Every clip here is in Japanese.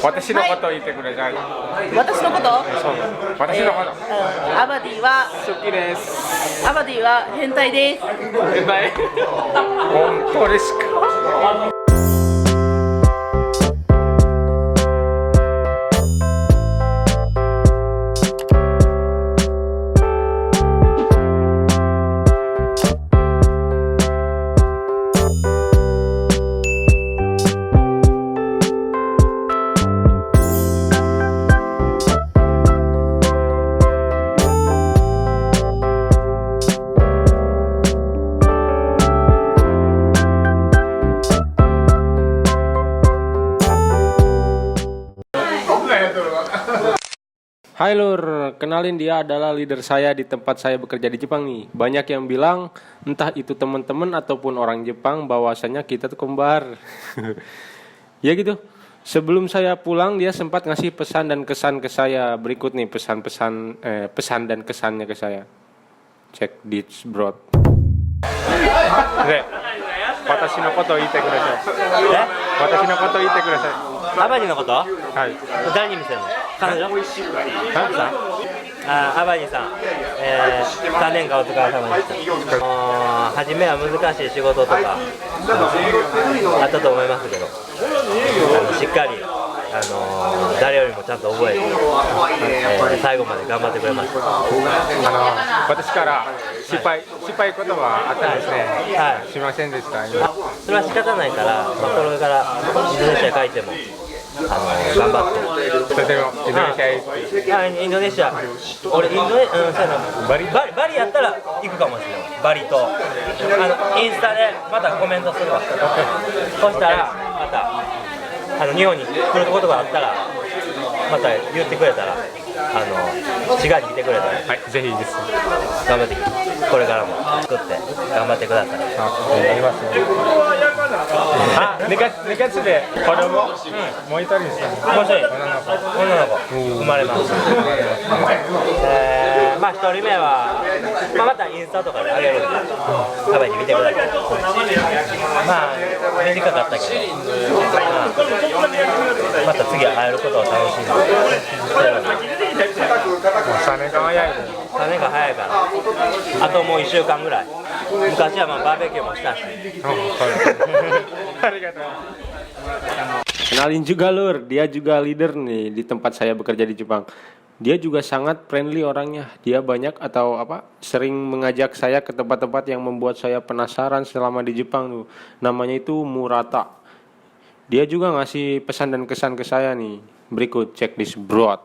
私のこと言ってください。私のこと、そう私のこと、アバディは好きです。アバディは変態です。変態本当ですか。Hai Lur, kenalin dia adalah leader saya di tempat saya bekerja di Jepang nih. Banyak yang bilang, entah itu teman-teman ataupun orang Jepang, bahwasanya kita tuh kembar. Ya gitu. Sebelum saya pulang, dia sempat ngasih pesan dan kesan ke saya. Berikut nih pesan dan kesannya ke saya. Cek this bro. Watashi no koto iite kudasai. Watashi no koto iite kudasai. アバニのこと？はい。誰に見せるの？彼女？奥さん？アバニさん、3年間お疲れ様でした。初めは難しい仕事とかあったと思いますけど、しっかり誰よりもちゃんと覚えて、最後まで頑張ってくれました。私から失敗言葉あったんですね。はい。しませんでした。それは仕方ないから、これからインドネシア帰っても頑張って。とてもインドネシアへ。インドネシア。俺インドネバリやったら行くかもしれない。バリとインスタでまたコメントするわ。そしたらまた日本に来ることがあったらまた言ってくれたら滋賀に来てくれたら、はい、ぜひです。頑張ってこれからも作って頑張ってください。やりますね。2月で子供、もう一人ですね。もう一人女の子生まれます。まあ1人目は、またインスタとかであげるんで食べてみてください。まあ短かったけど、また次会えることを楽しみにしてるんで。3年間早いね。3年間早いから、あともう1週間ぐらい。昔はバーベキューもしたし。ありがとう。Kenalin juga Lur, dia juga leader nih di tempat saya bekerja di Jepang. Dia juga sangat friendly orangnya. Dia sering mengajak saya ke tempat-tempat yang membuat saya penasaran selama di Jepang tuh. Namanya itu Murata. Dia juga ngasih pesan dan kesan ke saya nih. Berikut cek this broad.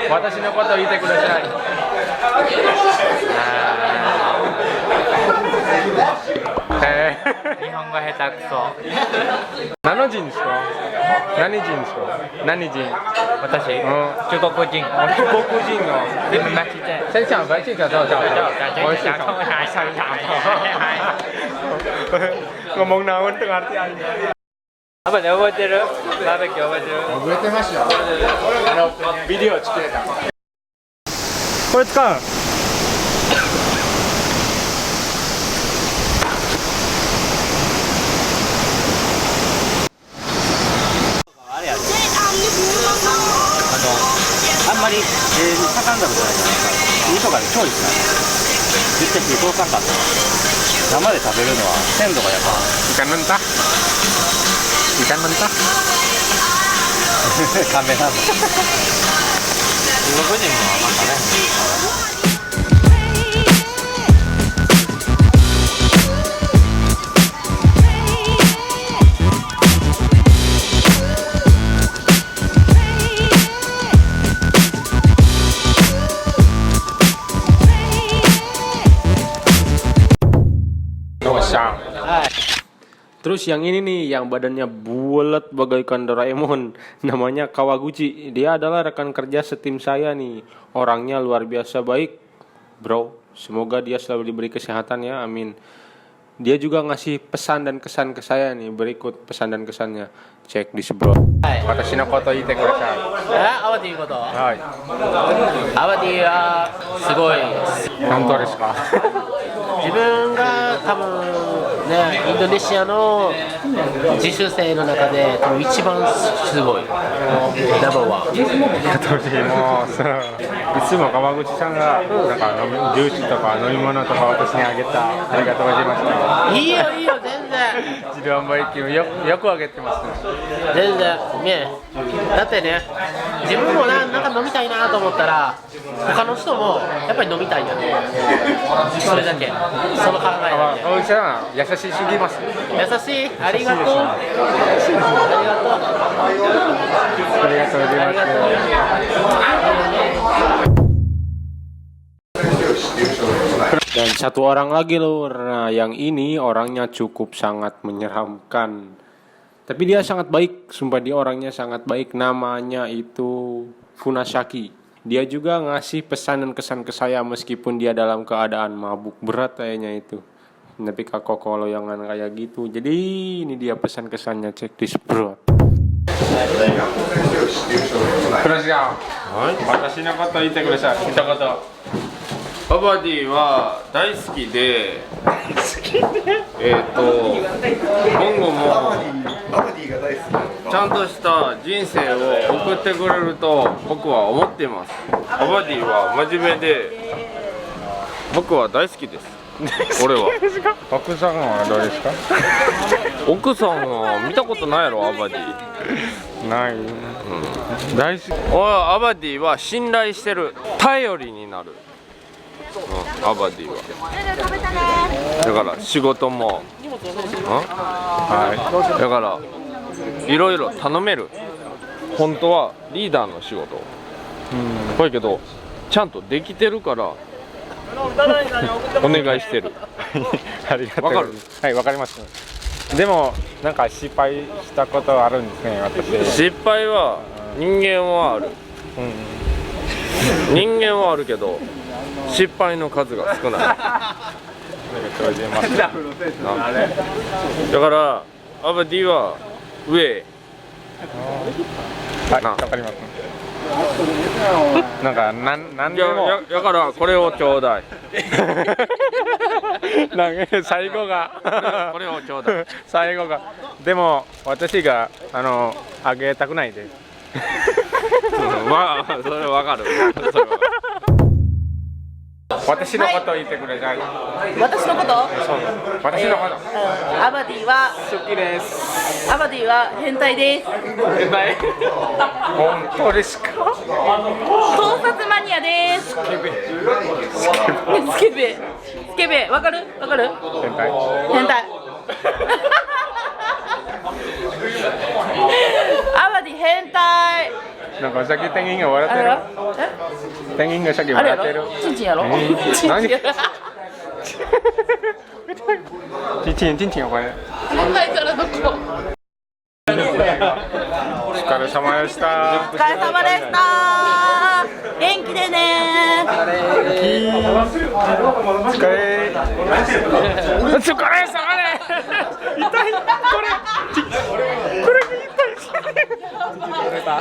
Watashi no koto iite kudasai. 日本語下手くそ。何人ですか？何人ですか？何人？私？中国人。中国人哦。你们买几件？先讲白先讲多少？我想看我还想讲。ngomong naon teu artian. 覚えてる？バーベキュー覚えてる？覚えてますよ。ビデオ作れた。これ使う？あんまり、盛んだことないじゃないですか。火とかで調理しない。絶対火通さんかったら生で食べるのは鮮度がやっぱ。ikan mentah. Ikan mentah. カメラマン。中国人もなんかね。Terus yang ini nih, yang badannya bulat bagaikan Doraemon, namanya Kawaguchi. Dia adalah rekan kerja setim saya nih. Orangnya luar biasa baik, bro. Semoga dia selalu diberi kesehatan ya, amin. Dia juga ngasih pesan dan kesan ke saya nih. Berikut pesan dan kesannya. Cek di bro. Watashi no koto iite kudasai. アバディのこと？はい。アバディはすごい。本当ですか？自分が多分ね、インドネシアの自主性の中で多分一番すごいナンバーワン。当時もそのいつも川口さんがなんかジュースとか飲み物とか私にあげたありがとうございました。いいよいいよ全然自動販売機をよくあげてますね。全然ね。だってね自分もなんか飲みたいなと思ったら他の人もやっぱり飲みたいんだね。それだけその考えだけ。川口さんは優しすぎます。優しいありがとうありがとうありがとうございありがとう。Dan satu orang lagi lur, nah yang ini orangnya cukup sangat menyeramkan. Tapi dia sangat baik, sumpah dia orangnya sangat baik. Namanya itu Funashaki. Dia juga ngasih pesan dan kesan ke saya meskipun dia dalam keadaan mabuk berat kayaknya itu. Tapi kakak kalau yang kayak gitu. Jadi ini dia pesan kesannya, cek di bro. 私のこと言ってください。一言。アバディは大好きで、今後もちゃんとした人生を送ってくれると僕は思っています。アバディは真面目で、僕は大好きです。俺は。奥さんはどうですか？奥さんは見たことないやろ、アバディ。ない。大好き。俺はアバディは信頼してる、頼りになる。アバディはだから仕事も、はい、だからいろいろ頼める。本当はリーダーの仕事これけどちゃんとできてるからお願いしてる。ありがとう。わかる？はい、わかります。でもなんか失敗したことあるんですね、私。失敗は人間はある、人間はあるけど失敗の数が少ない。ありがとうございます。だからアバディは上。はい、わかります。なんかなんでもだからこれをちょうだい。なんか最後がこれをちょうだい。最後がでも私があげたくないです。まあそれわかる。それわかる。私のことを言ってください。私のこと、私のこと。アバディは好きです。アバディは変態です。本当ですか？盗撮マニアです。スケベわかるわかる？変態。変態。アバディ変態。なんかさっき店員が笑ってる。店員がさっきあれや笑ってるろ？。チンチンやろ？チンチン何？やろ？チンチンよこれ。はいからどこ？お疲れ様でした。お疲れ様でした元気でねお疲れ。お疲れ様で。痛い。これ痛い。